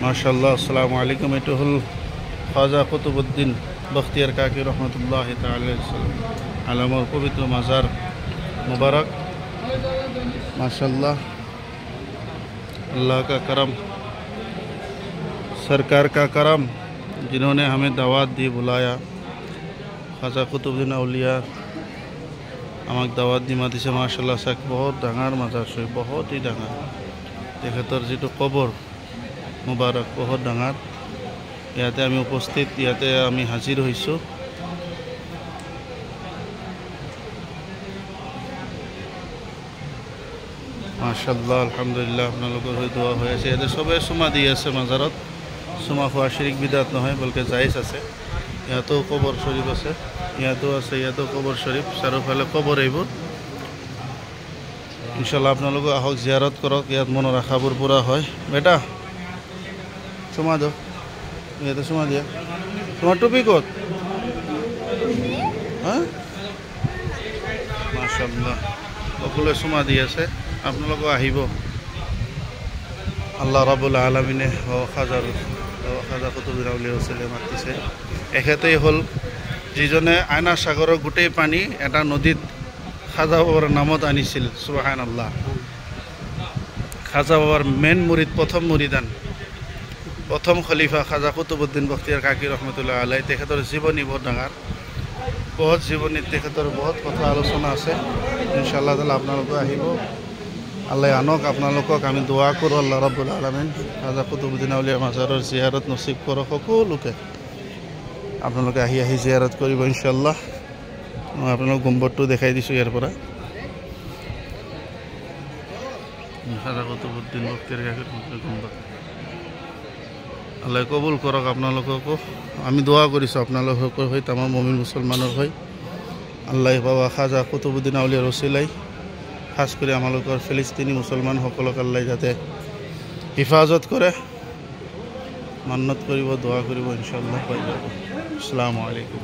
মাশাআল্লাহ। আসসালামু আলাইকুম। এটা হল খাজা কুতুবউদ্দিন বখতিয়ার কাকি রহমতুল্লাহ তাআলা আলামর पवित्र मज़ार मुबारक। माशाअल्लाह, अल्लाह का करम, सरकार का करम, जिन्होंने हमें दावत दी, बुलाया। खाजा कुतुबुद्दीन औलिया আমাক দাওয়াত দি মাতিছে। মাশাআল্লাহ, চাক বহুত ডাঙৰ মাজাৰ শৰীফ, বহুতেই ডাঙৰ। তেখেতৰ যিটো কবৰ মুবাৰক বহুত ডাঙৰ। ইয়াতে আমি উপস্থিত, ইয়াতে আমি হাজিৰ হৈছোঁ। মাশাআল্লাহ, আলহামদুলিল্লাহ। আপোনালোকৰ হৈ দোৱা হৈ আছে। ইয়াতে চবেই চুমা দি আছে মাজাৰত। চুমা খোৱা শিৰিক বিদাত নহয়, বলকে জায়েজ আছে। ইয়াতেও কবৰ শৰীফ আছে, ইয়াতো আছে, ইয়াতো কবৰ শৰীফ, চাৰিওফালে কবৰ। এইবোৰ ইনশাআল্লাহ আপোনালোকে আহক, জিয়াৰত কৰক। ইয়াত মনৰ আশাবোৰ পূৰা হয়। বেটা চুমা দিয়ক, ইয়াতে চুমা দিয়া। তোমাৰ টুপি ক'ত? হা, মাশাআল্লাহ, সকলোৱে চুমা দি আছে। আপোনালোকে আহিব। আল্লাহ ৰাব্বুল আলামিনে খাজা কুতুবউদ্দিন আউলিয়া হুছেইন মাতিছে। এখেতেই হ'ল যিজনে আইনা সাগৰৰ গোটেই পানী এটা নদীত খাজা বাবাৰ নামত আনিছিল। সুবহানাল্লাহ। খাজা বাবাৰ মেইন মুৰিদ, প্ৰথম মুৰিদান, প্ৰথম খলিফা খাজা কুতুবউদ্দিন বখতিয়াৰ কাকি ৰহমতুল্লাহ আলাইহি। তেখেতৰ জীৱনী বহুত ডাঙৰ, বহুত জীৱনীত তেখেতৰ বহুত কথা আলোচনা আছে। ইনশাআল্লাহ তাআলা আপোনালোকে আহিব, আল্লাহ আনক। আপোনালোকক আমি দোৱা কৰোঁ, আল্লাহ ৰাব্বুল আলামিন খাজা কুতুবউদ্দিন আউলিয়া মাজাৰৰ জিয়াৰত নচিব কৰক সকলোকে। আপোনালোকে আহি জিয়াৰত কৰিব ইনশাআল্লাহ। মই আপোনালোক গুম্বদটো দেখাই দিছোঁ ইয়াৰ পৰা। খাজা কুতুবউদ্দিন বখতিয়াৰ কাকি গুম্বদ। আল্লাহ কবুল কৰক আপোনালোককো। আমি দোৱা কৰিছোঁ আপোনালোকৰ হৈ, তামাম মুমিন মুছলমানৰ হৈ। আল্লাহ বাবা খাজা কুতুবউদ্দিন আউলিয়াৰ ওছিলাই খাস কৰি আমালোকৰ ফিলিস্তিনী মুছলমানসকলক আল্লাহ যাতে হিফাজত কৰে, মান্নত কৰিব, দোৱা কৰিব ইনশাআল্লাহ পাই যাব। আসসালামু আলাইকুম।